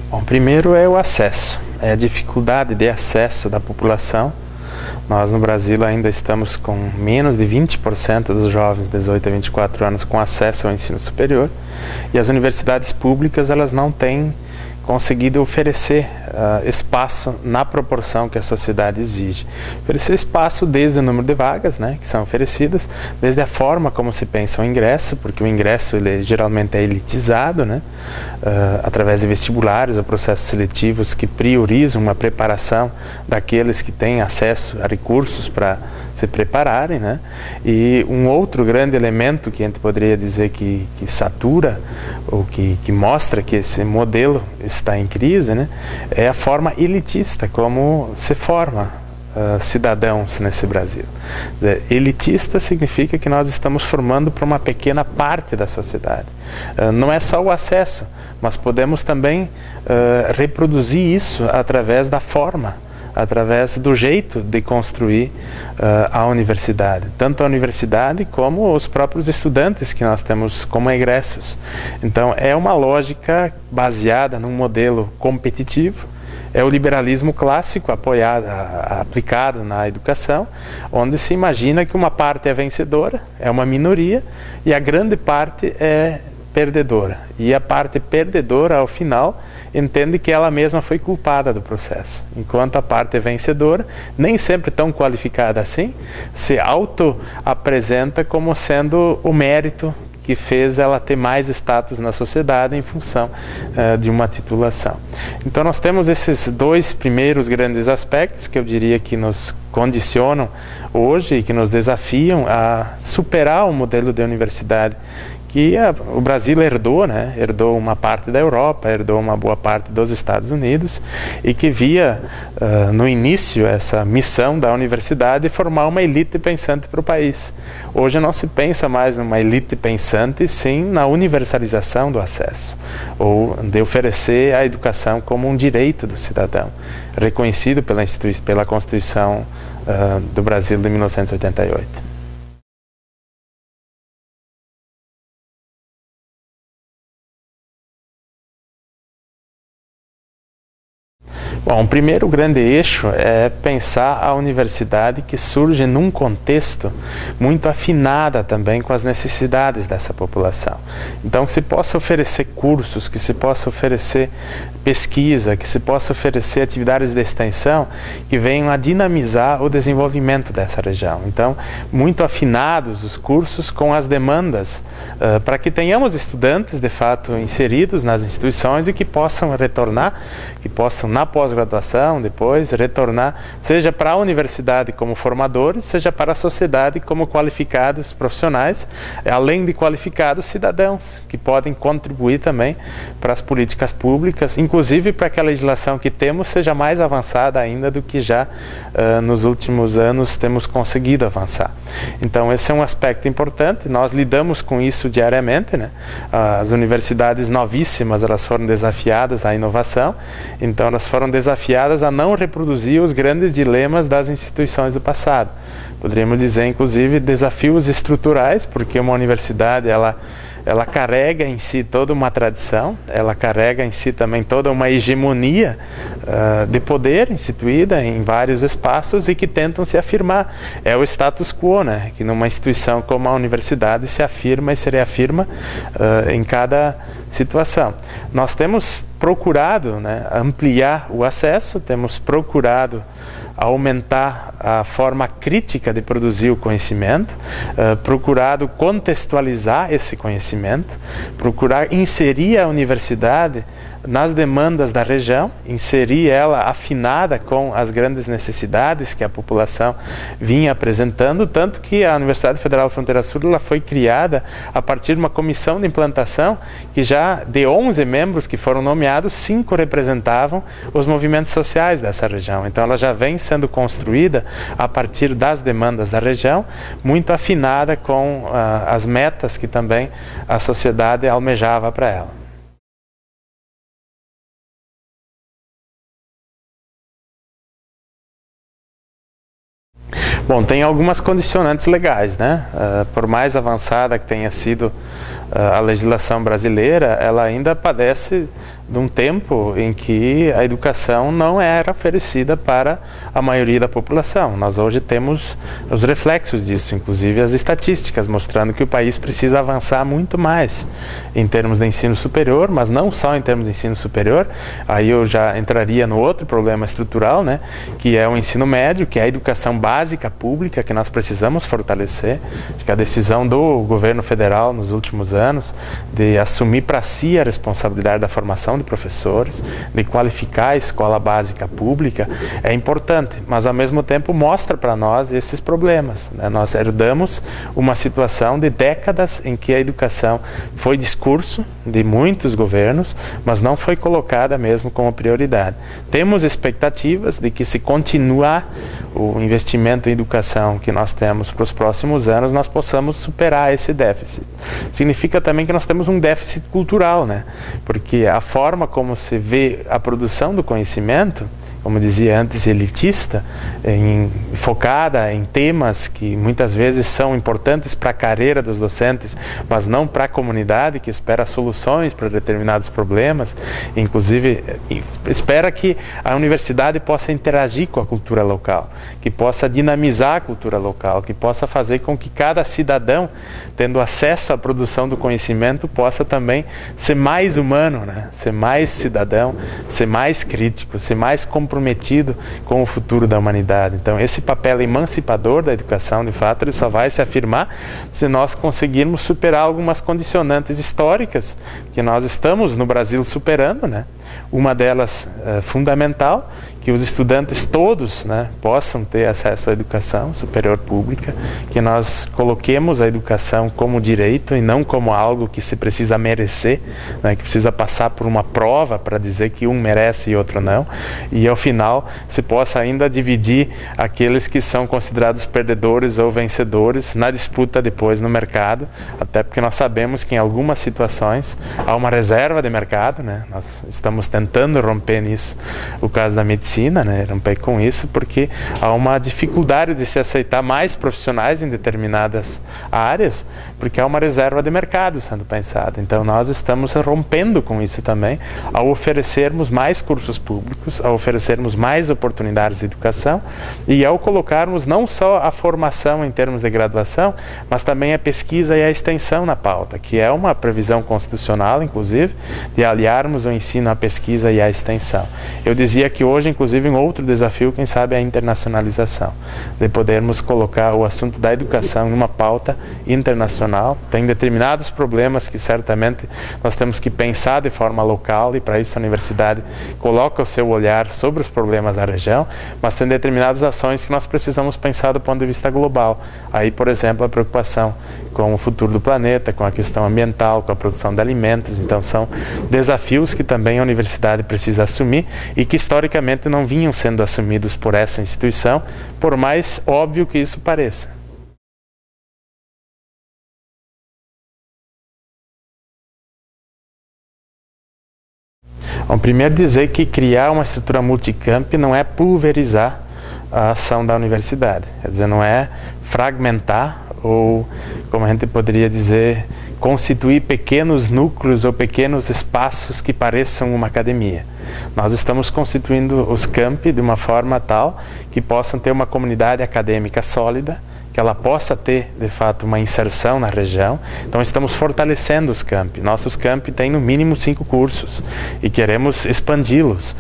Bom, primeiro é o acesso, é a dificuldade de acesso da população. Nós no Brasil ainda estamos com menos de 20% dos jovens de 18 a 24 anos com acesso ao ensino superior, e as universidades públicas elas não têm conseguido oferecer espaço na proporção que a sociedade exige. Oferecer espaço desde o número de vagas, né, que são oferecidas, desde a forma como se pensa o ingresso, porque o ingresso ele geralmente é elitizado, né, através de vestibulares ou processos seletivos que priorizam uma preparação daqueles que têm acesso a recursos para se prepararem, né? E um outro grande elemento que a gente poderia dizer que satura ou que mostra que esse modelo está em crise, né, é a forma elitista como se forma cidadãos nesse Brasil. Elitista significa que nós estamos formando para uma pequena parte da sociedade. Não é só o acesso, mas podemos também reproduzir isso através da forma, através do jeito de construir a universidade. Tanto a universidade como os próprios estudantes que nós temos como egressos. Então, é uma lógica baseada num modelo competitivo. É o liberalismo clássico aplicado na educação, onde se imagina que uma parte é vencedora, é uma minoria, e a grande parte é perdedora. E a parte perdedora, ao final, entende que ela mesma foi culpada do processo. Enquanto a parte vencedora, nem sempre tão qualificada assim, se auto-apresenta como sendo o mérito que fez ela ter mais status na sociedade em função de uma titulação. Então nós temos esses dois primeiros grandes aspectos que eu diria que nos condicionam hoje e que nos desafiam a superar o modelo de universidade que o Brasil herdou, né? Herdou uma parte da Europa, herdou uma boa parte dos Estados Unidos, e que via no início essa missão da universidade formar uma elite pensante para o país. Hoje não se pensa mais numa elite pensante, sim na universalização do acesso, ou de oferecer a educação como um direito do cidadão, reconhecido pela Constituição do Brasil de 1988. Bom, o primeiro grande eixo é pensar a universidade que surge num contexto muito afinada também com as necessidades dessa população. Então, que se possa oferecer cursos, que se possa oferecer pesquisa, que se possa oferecer atividades de extensão que venham a dinamizar o desenvolvimento dessa região. Então, muito afinados os cursos com as demandas, para que tenhamos estudantes, de fato, inseridos nas instituições e que possam retornar, que possam, na pós-graduação, depois, retornar, seja para a universidade como formadores, seja para a sociedade como qualificados profissionais, além de qualificados cidadãos, que podem contribuir também para as políticas públicas, inclusive para que a legislação que temos seja mais avançada ainda do que já nos últimos anos temos conseguido avançar. Então, esse é um aspecto importante, nós lidamos com isso diariamente, né? As universidades novíssimas, elas foram desafiadas à inovação, então elas foram desafiadas a não reproduzir os grandes dilemas das instituições do passado. Poderíamos dizer, inclusive, desafios estruturais, porque uma universidade, ela carrega em si toda uma tradição, ela carrega em si também toda uma hegemonia de poder instituída em vários espaços e que tentam se afirmar. É o status quo, né? Que numa instituição como a universidade se afirma e se reafirma em cada situação. Nós temos procurado, né, ampliar o acesso, temos procurado aumentar a forma crítica de produzir o conhecimento, procurado contextualizar esse conhecimento, procurar inserir a universidade nas demandas da região, inserir ela afinada com as grandes necessidades que a população vinha apresentando, tanto que a Universidade Federal Fronteira Sul ela foi criada a partir de uma comissão de implantação que já de 11 membros que foram nomeados, 5 representavam os movimentos sociais dessa região. Então ela já vem sendo construída a partir das demandas da região, muito afinada com as metas que também a sociedade almejava para ela. Bom, tem algumas condicionantes legais, né? Por mais avançada que tenha sido a legislação brasileira, ela ainda padece de um tempo em que a educação não era oferecida para a maioria da população. Nós hoje temos os reflexos disso, inclusive as estatísticas mostrando que o país precisa avançar muito mais em termos de ensino superior, mas não só em termos de ensino superior. Aí eu já entraria no outro problema estrutural, né, que é o ensino médio, que é a educação básica pública que nós precisamos fortalecer. Acho que a decisão do governo federal nos últimos anos de assumir para si a responsabilidade da formação de professores, de qualificar a escola básica pública, é importante, mas ao mesmo tempo mostra para nós esses problemas, né? Nós herdamos uma situação de décadas em que a educação foi discurso de muitos governos, mas não foi colocada mesmo como prioridade. Temos expectativas de que, se continuar o investimento em educação que nós temos para os próximos anos, nós possamos superar esse déficit. Significa também que nós temos um déficit cultural, né? Porque a forma como se vê a produção do conhecimento, como dizia antes, elitista, focada em temas que muitas vezes são importantes para a carreira dos docentes, mas não para a comunidade que espera soluções para determinados problemas. Inclusive, espera que a universidade possa interagir com a cultura local, que possa dinamizar a cultura local, que possa fazer com que cada cidadão, tendo acesso à produção do conhecimento, possa também ser mais humano, né? Ser mais cidadão, ser mais crítico, ser mais comprometido com o futuro da humanidade. Então, esse papel emancipador da educação, de fato, ele só vai se afirmar se nós conseguirmos superar algumas condicionantes históricas que nós estamos no Brasil superando, né? Uma delas fundamental, que os estudantes todos, né, possam ter acesso à educação superior pública, que nós coloquemos a educação como direito e não como algo que se precisa merecer, né, que precisa passar por uma prova para dizer que um merece e outro não, e ao final se possa ainda dividir aqueles que são considerados perdedores ou vencedores na disputa depois no mercado, até porque nós sabemos que em algumas situações há uma reserva de mercado, né? Nós estamos tentando romper nisso, o caso da medicina, né, romper com isso, porque há uma dificuldade de se aceitar mais profissionais em determinadas áreas, porque há uma reserva de mercado sendo pensada. Então nós estamos rompendo com isso também, ao oferecermos mais cursos públicos, ao oferecermos mais oportunidades de educação e ao colocarmos não só a formação em termos de graduação, mas também a pesquisa e a extensão na pauta, que é uma previsão constitucional, inclusive, de aliarmos o ensino à pesquisa e à extensão. Eu dizia que hoje, inclusive, um outro desafio, quem sabe, é a internacionalização, de podermos colocar o assunto da educação numa pauta internacional. Tem determinados problemas que certamente nós temos que pensar de forma local, e para isso a universidade coloca o seu olhar sobre os problemas da região, mas tem determinadas ações que nós precisamos pensar do ponto de vista global. Aí, por exemplo, a preocupação com o futuro do planeta, com a questão ambiental, com a produção de alimentos. Então são desafios que também a universidade precisa assumir e que historicamente não vinham sendo assumidos por essa instituição, por mais óbvio que isso pareça. Bom, primeiro dizer que criar uma estrutura multicamp não é pulverizar a ação da universidade, quer dizer, não é fragmentar ou, como a gente poderia dizer, constituir pequenos núcleos ou pequenos espaços que pareçam uma academia. Nós estamos constituindo os campi de uma forma tal que possam ter uma comunidade acadêmica sólida, que ela possa ter, de fato, uma inserção na região. Então estamos fortalecendo os campi. Nossos campi têm no mínimo 5 cursos e queremos expandi-los,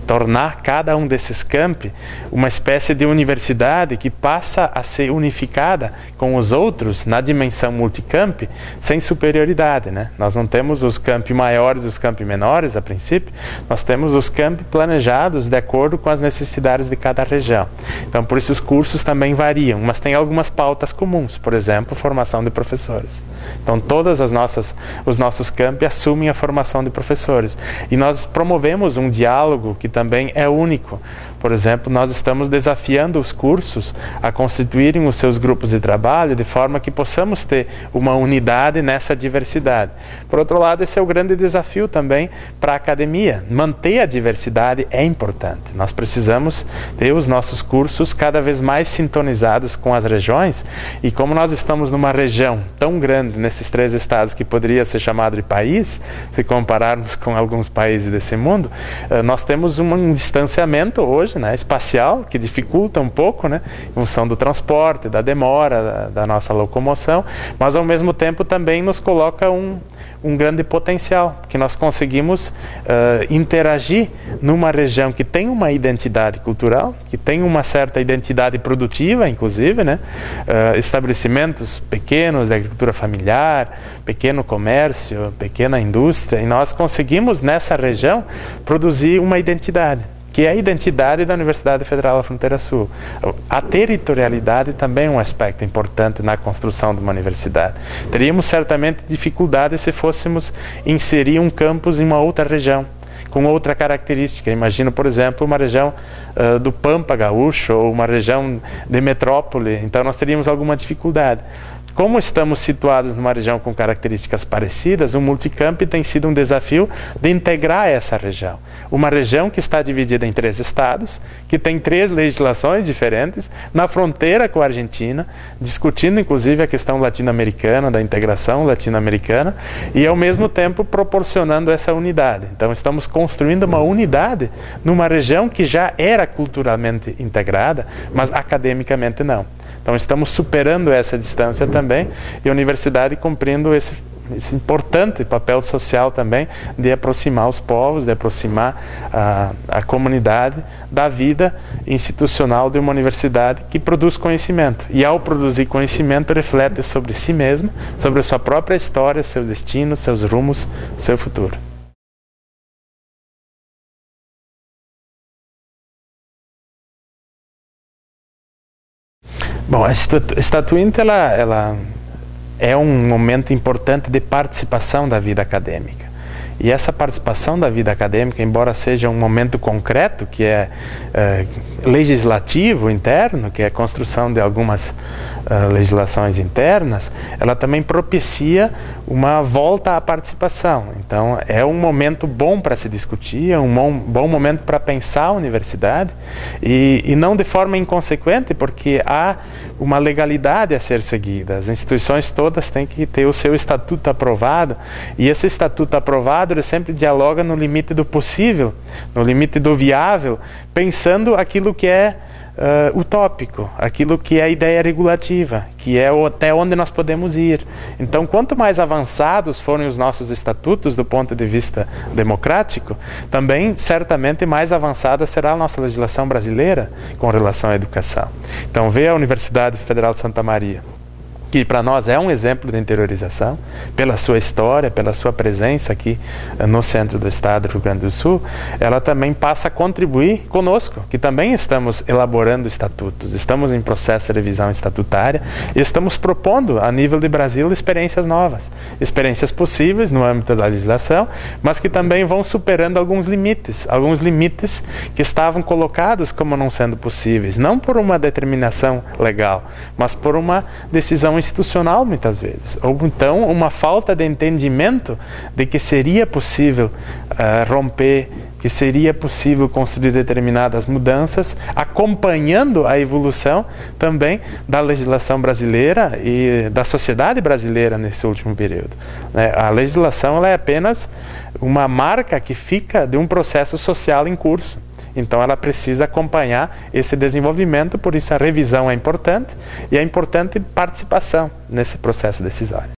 tornar cada um desses campi uma espécie de universidade que passa a ser unificada com os outros na dimensão multicamp, sem superioridade, né? Nós não temos os campi maiores e os campi menores, a princípio. Nós temos os campi planejados de acordo com as necessidades de cada região. Então, por isso os cursos também variam, mas tem algumas pautas comuns, por exemplo, formação de professores. Então, os nossos campi assumem a formação de professores. E nós promovemos um diálogo que também é único, por exemplo, nós estamos desafiando os cursos a constituírem os seus grupos de trabalho de forma que possamos ter uma unidade nessa diversidade. Por outro lado, esse é o grande desafio também para a academia. Manter a diversidade é importante. Nós precisamos ter os nossos cursos cada vez mais sintonizados com as regiões, e como nós estamos numa região tão grande nesses 3 estados que poderia ser chamado de país, se compararmos com alguns países desse mundo, nós temos um distanciamento hoje, né, espacial, que dificulta um pouco, né, em função do transporte, da demora, da nossa locomoção, mas ao mesmo tempo também nos coloca um grande potencial, que nós conseguimos interagir numa região que tem uma identidade cultural, que tem uma certa identidade produtiva, inclusive, né? Estabelecimentos pequenos de agricultura familiar, pequeno comércio, pequena indústria, e nós conseguimos nessa região produzir uma identidade, que é a identidade da Universidade Federal da Fronteira Sul. A territorialidade também é um aspecto importante na construção de uma universidade. Teríamos certamente dificuldade se fôssemos inserir um campus em uma outra região, com outra característica. Imagino, por exemplo, uma região do Pampa Gaúcho ou uma região de metrópole. Então nós teríamos alguma dificuldade. Como estamos situados numa região com características parecidas, o multicamp tem sido um desafio de integrar essa região. Uma região que está dividida em 3 estados, que tem 3 legislações diferentes, na fronteira com a Argentina, discutindo inclusive a questão latino-americana, da integração latino-americana, e ao mesmo tempo proporcionando essa unidade. Então estamos construindo uma unidade numa região que já era culturalmente integrada, mas academicamente não. Então estamos superando essa distância também, e a universidade cumprindo esse importante papel social também de aproximar os povos, de aproximar a comunidade da vida institucional de uma universidade que produz conhecimento. E ao produzir conhecimento reflete sobre si mesmo, sobre a sua própria história, seu destino, seus rumos, seu futuro. Bom, a Statuinte ela é um momento importante de participação da vida acadêmica. E essa participação da vida acadêmica, embora seja um momento concreto, que é legislativo interno, que é a construção de algumas legislações internas, ela também propicia uma volta à participação. Então, é um momento bom para se discutir, é um bom momento para pensar a universidade, e não de forma inconsequente, porque há uma legalidade a ser seguida. As instituições todas têm que ter o seu estatuto aprovado, e esse estatuto aprovado ele sempre dialoga no limite do possível, no limite do viável, pensando aquilo que é utópico, aquilo que é a ideia regulativa, que é até onde nós podemos ir. Então, quanto mais avançados forem os nossos estatutos do ponto de vista democrático, também certamente mais avançada será a nossa legislação brasileira com relação à educação. Então, veja a Universidade Federal de Santa Maria, que para nós é um exemplo de interiorização, pela sua história, pela sua presença aqui no centro do estado do Rio Grande do Sul, ela também passa a contribuir conosco, que também estamos elaborando estatutos, estamos em processo de revisão estatutária e estamos propondo, a nível de Brasil, experiências novas, experiências possíveis no âmbito da legislação, mas que também vão superando alguns limites que estavam colocados como não sendo possíveis, não por uma determinação legal, mas por uma decisão institucional muitas vezes, ou então uma falta de entendimento de que seria possível romper, que seria possível construir determinadas mudanças, acompanhando a evolução também da legislação brasileira e da sociedade brasileira nesse último período. A legislação ela é apenas uma marca que fica de um processo social em curso. Então ela precisa acompanhar esse desenvolvimento, por isso a revisão é importante e é importante participação nesse processo decisório.